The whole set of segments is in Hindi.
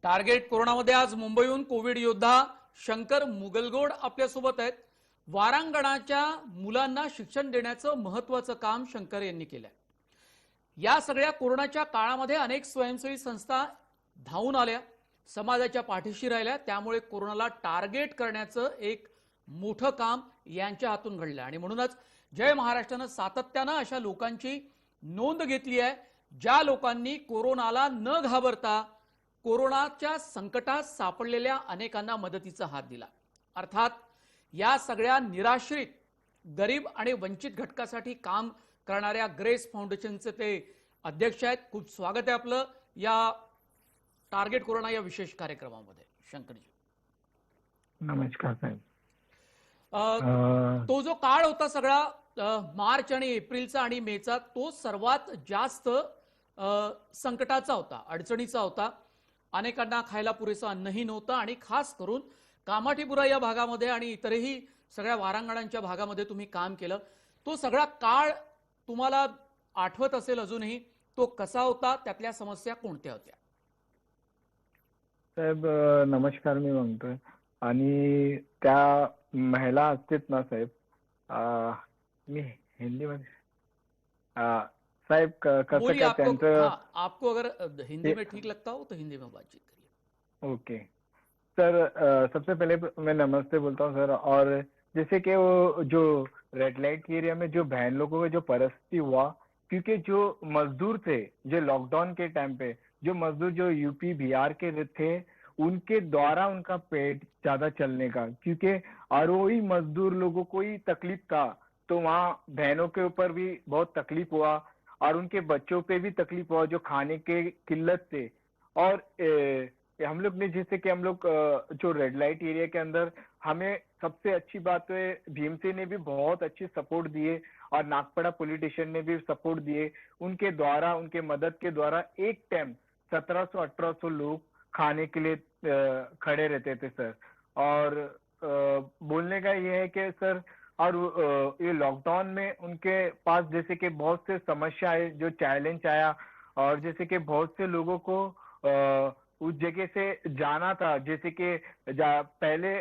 टार्गेट कोरोनामध्ये आज मुंबईहून कोविड योद्धा शंकर मुगलगोड आपल्यासोबत आहेत। वारांगणाच्या मुलांना शिक्षण देण्याचं महत्त्वाचं काम शंकर यांनी केलंय। या सगळ्या कोरोनाच्या काळामध्ये अनेक स्वयंसेवी संस्था धावून आल्या, समाजाच्या पाठीशी राहिल्या। त्यामुळे कोरोनाला टार्गेट करण्याचं एक मोठं काम यांच्या हातून घडलं आणि म्हणूनच जय महाराष्ट्रानं सातत्यानं अशा लोकांची नोंद घेतली आहे, ज्या लोकांनी कोरोनाला न घाबरता कोरोनाच्या संकटात सापडलेल्या अनेकांना मदतीचा हात दिला। अर्थात या सगळ्या निराश्रित, गरीब आणि वंचित घटकासाठी काम करणाऱ्या ग्रेस फाउंडेशनचे ते अध्यक्ष आहेत। खूप स्वागत आहे आपलं या टार्गेट कोरोना या विशेष कार्यक्रमामध्ये शंकरजी। नमस्कार साहेब। तो जो काळ होता सगळा मार्च आणि एप्रिलचा आणि मेचा, तो सर्वात जास्त संकटाचा होता, अडचणीचा होता। अनेकांना खायला पुरेसं अन्नही नव्हतं आणि खास करून कामाठीपुरा या भागामध्ये आणि इतरही सगळ्या वारांगणांच्या भागामध्ये तुम्ही काम केलं। तो सगळा काळ तुम्हाला आठवत असेल अजूनही, तो कसा होता, त्यातल्या समस्या कोणत्या होत्या? साहेब नमस्कार मी म्हणतोय। आणि त्या महिला असतात ना साहेब, मी हिंदी मध्ये साहेब कसं काय त्यांचं, आपको अगर हिंदी में ठीक लगता हो तो हिंदी में बातचीत करिए। ओके सर, सबसे पहले मैं नमस्ते बोलता हूँ सर। और जैसे कि वो जो रेड लाइट एरिया में जो बहन लोगों का जो परिस्थिति हुआ, क्योंकि जो मजदूर थे जो लॉकडाउन के टाइम पे, जो मजदूर जो यूपी बिहार के थे, उनके द्वारा उनका पेट ज्यादा चलने का, क्योंकि और वही मजदूर लोगों को ही तकलीफ था, तो वहाँ बहनों के ऊपर भी बहुत तकलीफ हुआ और उनके बच्चों पे भी तकलीफ हुआ जो खाने के किल्लत थे। और हम लोग ने जैसे कि हम लोग जो रेड लाइट एरिया के अंदर, हमें सबसे अच्छी बात है भीमसेन ने भी बहुत अच्छी सपोर्ट दिए और नागपड़ा पॉलिटिशियन ने भी सपोर्ट दिए। उनके द्वारा, उनके मदद के द्वारा एक टाइम 1700-1800 लोग खाने के लिए खड़े रहते थे सर। और बोलने का ये है कि सर, और ये लॉकडाउन में उनके पास जैसे कि बहुत से समस्या आए, जो चैलेंज आया, और जैसे कि बहुत से लोगों को उस जगह से जाना था, जैसे कि पहले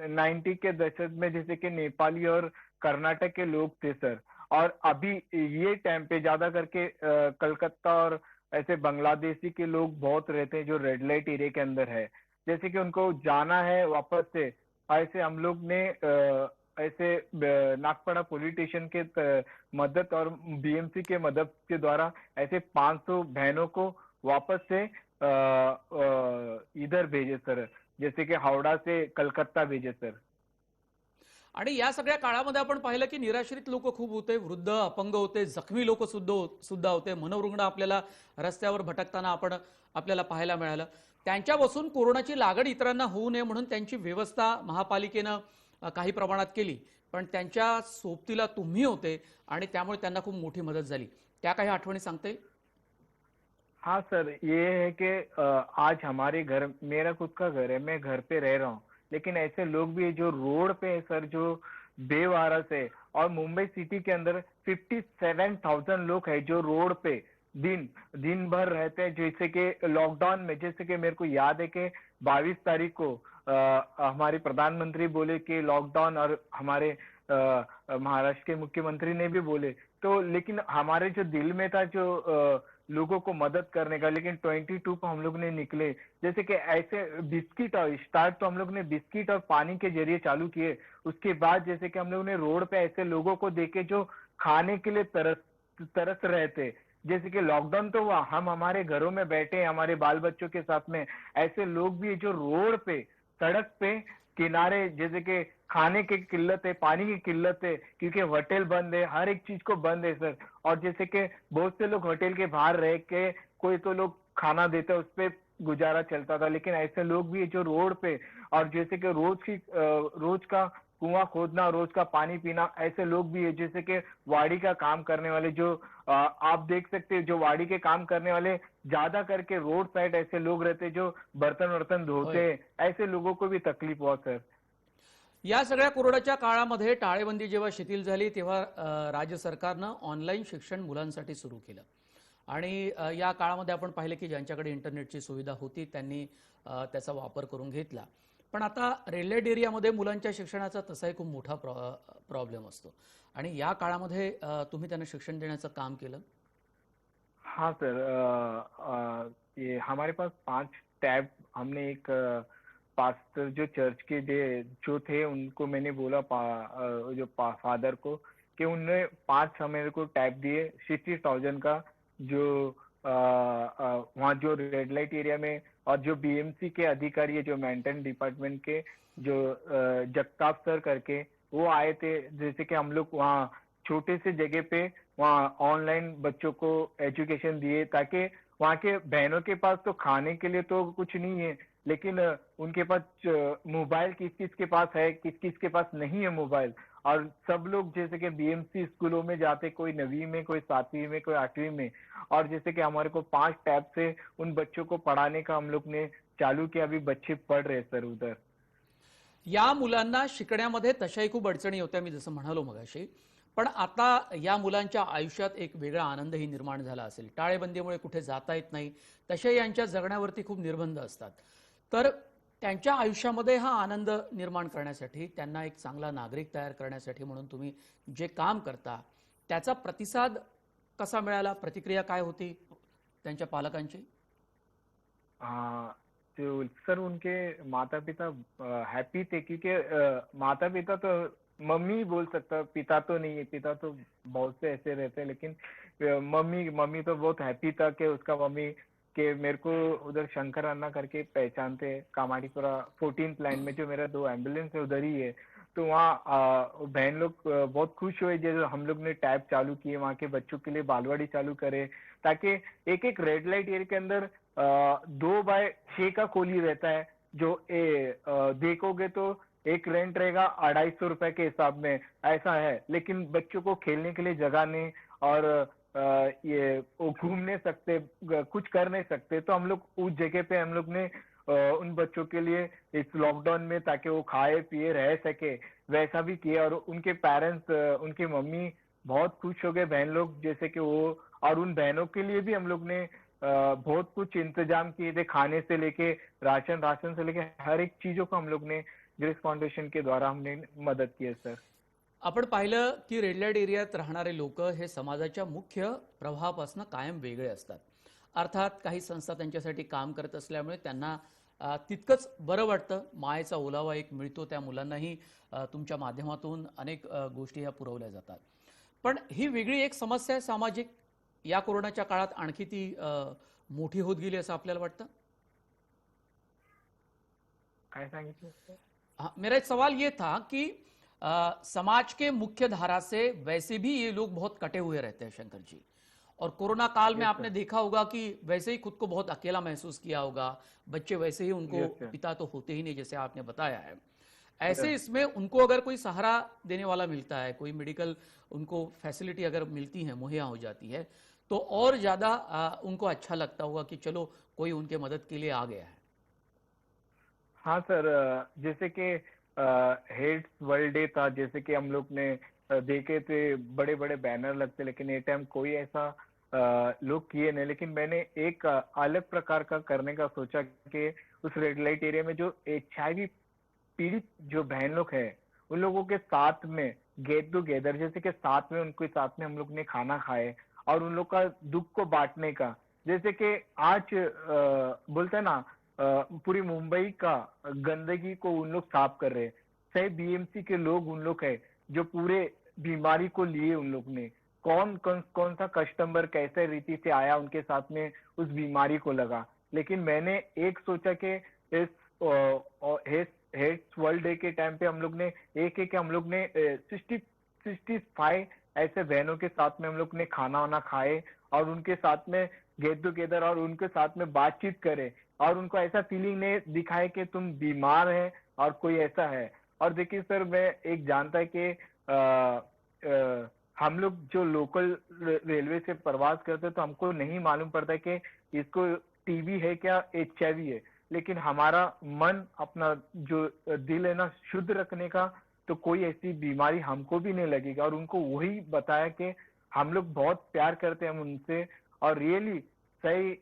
90 के दशक में जैसे कि नेपाली और कर्नाटक के लोग थे सर। और अभी ये टाइम पे ज्यादा करके कलकत्ता और ऐसे बांग्लादेशी के लोग बहुत रहते हैं जो रेड लाइट एरिया के अंदर है। जैसे कि उनको जाना है वापस से, ऐसे हम लोग ने ऐसे नागपड़ा पॉलिटिशियन के मदद और बीएमसी के मदद के द्वारा ऐसे 500 बहनों को वापस से इधर भेजे सर, जैसे कि हावड़ा से कलकत्ता भेजे सर। आणि या सगळ्या काळामध्ये आपण पाहिलं की निराश्रित लोक खूप होते, वृद्ध, अपंग होते, जखमी लोक सुद्धा होते, मनोरुग्ण आपल्याला रस्त्यावर भटकताना आपल्याला पाहायला मिळालं। त्यांच्यापासून कोरोनाची लागण इतरांना होऊ नये म्हणून त्यांची व्यवस्था महापालिकेनं काही प्रमाणात केली, पण त्यांच्या सोबतीला तुम्ही होते आणि त्यामुळे त्यांना खूप मोठी मदत झाली। त्या काही आठवणी सांगता येईल? हाँ सर, ये है कि आज हमारे घर, मेरा खुद का घर है, मैं घर पे रह रहा हूँ, लेकिन ऐसे लोग भी है जो रोड पे है सर, जो बेवारस है। और मुंबई सिटी के अंदर 57,000 लोग है जो रोड पे दिन भर रहते हैं। जैसे कि लॉकडाउन में, जैसे कि मेरे को याद है कि 22 तारीख को हमारे प्रधानमंत्री बोले कि लॉकडाउन, और हमारे महाराष्ट्र के मुख्यमंत्री ने भी बोले, तो लेकिन हमारे जो दिल में था जो लोगों को मदद करने का, लेकिन 22 को हम लोग ने निकले। जैसे कि ऐसे बिस्किट, और स्टार्ट तो हम लोग ने बिस्किट और पानी के जरिए चालू किए। उसके बाद जैसे कि हम लोग ने रोड पे ऐसे लोगों को देखे जो खाने के लिए तरस रहे थे। जैसे कि लॉकडाउन तो हुआ, हम हमारे घरों में बैठे हमारे बाल बच्चों के साथ में, ऐसे लोग भी जो रोड पे, सड़क पे किनारे, जैसे कि खाने की किल्लत है, पानी की किल्लत है, क्योंकि होटल बंद है, हर एक चीज को बंद है सर। और जैसे कि बहुत से लोग होटल के बाहर रह के, कोई तो लोग खाना देते, उस पे गुजारा चलता था, लेकिन ऐसे लोग भी जो रोड पे, और जैसे कि रोज का कुआं खोदना, रोज का पानी पीना, ऐसे लोग भी है। जैसे कि वाड़ी का काम करने वाले, जो आप देख सकते हैं, जो वाड़ी के काम करने वाले ज्यादा करके रोड साइड ऐसे लोग रहते जो बर्तन धोते, ऐसे लोगों को भी तकलीफ हुआ सर। या सगळ्या कोरोनाच्या काळामध्ये टाळेबंदी जेव्हा शिथिल झाली तेव्हा राज्य सरकारनं ऑनलाईन शिक्षण मुलांसाठी सुरू केलं आणि या काळामध्ये आपण पाहिलं की ज्यांच्याकडे इंटरनेटची सुविधा होती त्यांनी त्याचा वापर करून घेतला. पण आता रेड लाईट एरियामध्ये मुलांच्या शिक्षणाचा तसाही खूप मोठा प्रॉब्लेम असतो आणि या काळामध्ये तुम्ही त्यांना शिक्षण देण्याचं काम केलं. हाँ सर, ये हमारे पास 5 टैब हमने एक पास्टर जो चर्च के जो थे उनको मैंने बोला जो फादर को कि उनने 5 मेरे को टैब दिए 60,000 का, जो वहाँ जो रेड लाइट एरिया में, और जो बीएमसी के अधिकारी है जो मेंटेन डिपार्टमेंट के, जो जगताप सर करके वो आए थे। जैसे कि हम लोग वहाँ छोटे से जगह पे वहाँ ऑनलाइन बच्चों को एजुकेशन दिए, ताकि वहाँ के बहनों के पास तो खाने के लिए तो कुछ नहीं है, लेकिन उनके पास मोबाइल किस किस के पास है, किस किस के पास नहीं है मोबाइल। और सब लोग जैसे कि बीएमसी स्कूलों में जाते, कोई 9वीं में, कोई 7वीं में, कोई 8वीं में। और जैसे कि हमारे को 5 टैब से उन बच्चों को पढ़ाने का हम लोग ने चालू किया। अभी बच्चे पढ़ रहे सर उधर। या मुलांना शिकण्यामध्ये तशाही खूप अडचणी होत्या, मी जसं म्हणालो मगाशी. पण आता या मुलांच्या आयुष्यात एक वेगळा आनंदही निर्माण झाला असेल. टाळेबंदीमुळे कुठे जाता येत नाही, तसे यांच्या जगण्यावरती खूप निर्बंध असतात. तर त्यांच्या आयुष्यामध्ये हा आनंद निर्माण करण्यासाठी, त्यांना एक चांगला नागरिक तयार करण्यासाठी म्हणून तुम्ही जे काम करता, त्याचा प्रतिसाद कसा मिळाला? प्रतिक्रिया काय होती त्यांच्या पालकांची? जो सर उनके माता पिता हैप्पी थे, क्योंकि माता पिता तो मम्मी बोल सकता, पिता तो नहीं है, पिता तो बहुत से ऐसे रहते हैं, लेकिन मम्मी मम्मी तो बहुत हैप्पी था कि उसका मम्मी के मेरे को उधर शंकर अन्ना करके पहचानते हैं, कामाड़ीपुरा 14th लाइन में जो मेरा 2 एम्बुलेंस है उधर ही है। तो वहाँ बहन लोग बहुत खुश हुए जब हम लोग ने टैब चालू किए, वहाँ के बच्चों के लिए बालवाड़ी चालू करे, ताकि एक एक रेड लाइट एरिया के अंदर 2x6 का कोली रहता है। जो देखोगे तो एक रेंट रहेगा 250 रुपए के हिसाब में, ऐसा है। लेकिन बच्चों को खेलने के लिए जगह नहीं, और ये वो घूम नहीं सकते, कुछ कर नहीं सकते। तो हम लोग उस जगह पे हम लोग ने उन बच्चों के लिए इस लॉकडाउन में, ताकि वो खाए पिए रह सके, वैसा भी किया। और उनके पेरेंट्स, उनकी मम्मी बहुत खुश हो गए, बहन लोग जैसे कि वो। और उन बहनों के लिए भी हम लोग ने बहुत कुछ इंतजाम किए थे, खाने से लेके राशन राशन से लेके हर एक चीजों को हम लोग ने ग्रेस फाउंडेशन के द्वारा हमने मदद की है सर। आपण पाहिलं की रेड लाईट एरियात राहणारे लोक हे समाजाच्या मुख्य प्रवाहापासून कायम वेगळे असतात. अर्थात काही संस्था त्यांच्यासाठी काम करत असल्यामुळे त्यांना तितकंच बरं वाटतं. मायेचा ओलावा एक मिळतो त्या मुलांनाही. तुमच्या माध्यमातून अनेक गोष्टी ह्या पुरवल्या जातात. पण ही वेगळी एक समस्या आहे सामाजिक. या कोरोनाच्या काळात आणखी ती मोठी होत गेली असं आपल्याला वाटतं. काय सांगितलं सर? हाँ, मेरा एक सवाल ये था कि समाज के मुख्य धारा से वैसे भी ये लोग बहुत कटे हुए रहते हैं शंकर जी, और कोरोना काल में यस आपने सर। देखा होगा कि वैसे ही खुद को बहुत अकेला महसूस किया होगा. बच्चे वैसे ही, उनको यस सर। पिता तो होते ही नहीं जैसे आपने बताया है. ऐसे यस। इसमें उनको अगर कोई सहारा देने वाला मिलता है, कोई मेडिकल उनको फैसिलिटी अगर मिलती है, मुहैया हो जाती है, तो और ज़्यादा उनको अच्छा लगता होगा कि चलो कोई उनके मदद के लिए आ गया है. हाँ सर, जैसे कि हेड्स वर्ल्ड डे था, जैसे कि हम लोग ने देखे थे बड़े बड़े बैनर लगते, लेकिन ये टाइम कोई ऐसा लोग किए नहीं। लेकिन मैंने एक अलग प्रकार का करने का सोचा कि उस रेड लाइट एरिया में जो HIV पीड़ित जो बहन लोग हैं, उन लोगों के साथ में गेट टुगेदर, जैसे कि साथ में उनके साथ में हम लोग ने खाना खाए, और उन लोग का दुख को बांटने का। जैसे कि आज बोलते हैं ना, पूरी मुंबई का गंदगी को उन लोग साफ कर रहे हैं। सही बीएमसी के लोग उन लोग है जो पूरे बीमारी को लिए उन लोग ने। कौन कौन कौन सा कस्टमर कैसे रीति से आया उनके साथ में उस बीमारी को लगा। लेकिन मैंने एक सोचा कि इस हेड्स वर्ल्ड डे के टाइम पे हम लोग ने एक हम लोग ने 65 ऐसे बहनों के साथ में हम लोग ने खाना वाना खाए, और उनके साथ में गेट टुगेदर, और उनके साथ में बातचीत करे, और उनको ऐसा फीलिंग नहीं दिखाए कि तुम बीमार है और कोई ऐसा है। और देखिए सर, मैं एक जानता है कि हम लोग जो लोकल रेलवे से प्रवास करते हैं तो हमको नहीं मालूम पड़ता कि इसको टीबी है क्या HIV है। लेकिन हमारा मन, अपना जो दिल है ना, शुद्ध रखने का, तो कोई ऐसी बीमारी हमको भी नहीं लगेगा। और उनको वही बताया कि हम लोग बहुत प्यार करते हैं हम उनसे, और रियली सही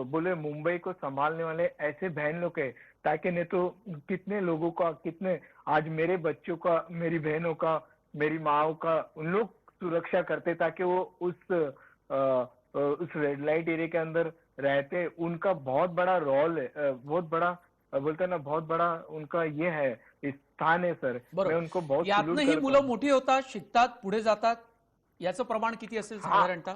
बोले मुंबई को संभालने वाले ऐसे बहन लोग है, ताकि नहीं तो कितने लोगों का, कितने आज मेरे बच्चों का, मेरी बहनों का, मेरी माओ का उन लोग सुरक्षा करते, ताकि वो उस रेड लाइट एरिया के अंदर रहते। उनका बहुत बड़ा रोल है, बहुत बड़ा बोलते हैं ना, बहुत बड़ा उनका ये है, स्थान है सर। मैं बरोबर. उनको बहुत यातनं सल्यूट ही करता मुलं हूँ। मोठी होतात, शिकतात, पुढे जातात. याचं प्रमाण किती असेल हाँ साधारणतः?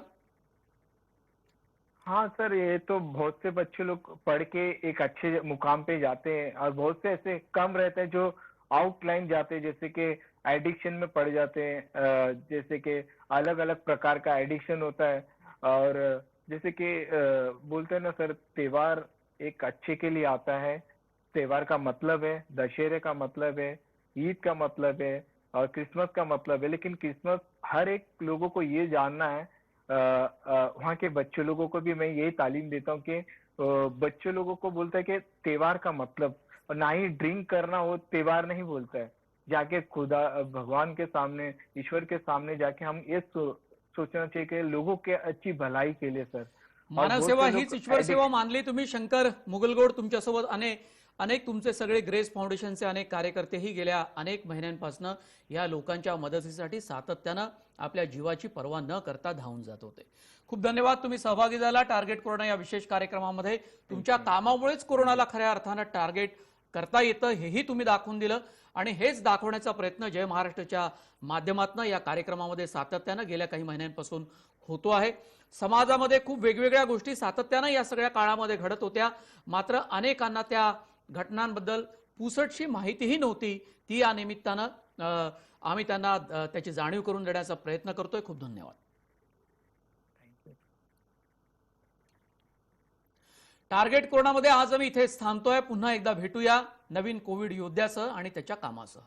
हाँ सर, ये तो बहुत से बच्चे लोग पढ़ के एक अच्छे मुकाम पे जाते हैं, और बहुत से ऐसे कम रहते हैं जो आउटलाइन जाते हैं, जैसे कि एडिक्शन में पड़ जाते हैं। जैसे कि अलग अलग प्रकार का एडिक्शन होता है। और जैसे कि बोलते हैं ना सर, त्योहार एक अच्छे के लिए आता है। त्योहार का मतलब है, दशहरे का मतलब है, ईद का मतलब है, और क्रिसमस का मतलब है। लेकिन क्रिसमस हर एक लोगों को ये जानना है, वहाँ के बच्चे लोगों को भी मैं यही तालीम देता हूँ कि बच्चे लोगों को बोलता है कि त्योहार का मतलब, और ना ही ड्रिंक करना वो त्योहार नहीं बोलता है। जाके खुदा भगवान के सामने, ईश्वर के सामने जाके हम ये सोचना चाहिए कि लोगों के अच्छी भलाई के लिए सर। और बहुत मानवसेवा से हीच लोग ईश्वर सेवा एडिक्ट मानली तुम्ही. शंकर मुगलगोड तुमच्यासोबत अनेक अनेक तुमचे सगळे ग्रेस फाउंडेशनचे अनेक कार्यकर्तेही गेल्या अनेक महिन्यांपासून या लोकांच्या मदतीसाठी सातत्यानं आपल्या जीवाची पर्वा न करता धावून जात होते. खूप धन्यवाद, तुम्ही सहभागी झाला टार्गेट कोरोना या विशेष कार्यक्रमामध्ये. तुमच्या कामामुळेच कोरोनाला खऱ्या अर्थानं टार्गेट करता येतं हेही तुम्ही दाखवून दिलं, आणि हेच दाखवण्याचा प्रयत्न जय महाराष्ट्राच्या माध्यमातून या कार्यक्रमामध्ये सातत्यानं गेल्या काही महिन्यांपासून होतो आहे. समाजामध्ये खूप वेगवेगळ्या गोष्टी सातत्यानं या सगळ्या काळामध्ये घडत होत्या, मात्र अनेकांना त्या घटनांबद्दल पुसटशी माहितीही नव्हती. ती या निमित्तानं आम्ही त्यांना त्याची जाणीव करून देण्याचा प्रयत्न करतोय. खूप धन्यवाद. टार्गेट कोरोनामध्ये आज आम्ही इथेच थांबतोय. पुन्हा एकदा भेटूया नवीन कोविड योद्ध्यासह आणि त्याच्या कामासह.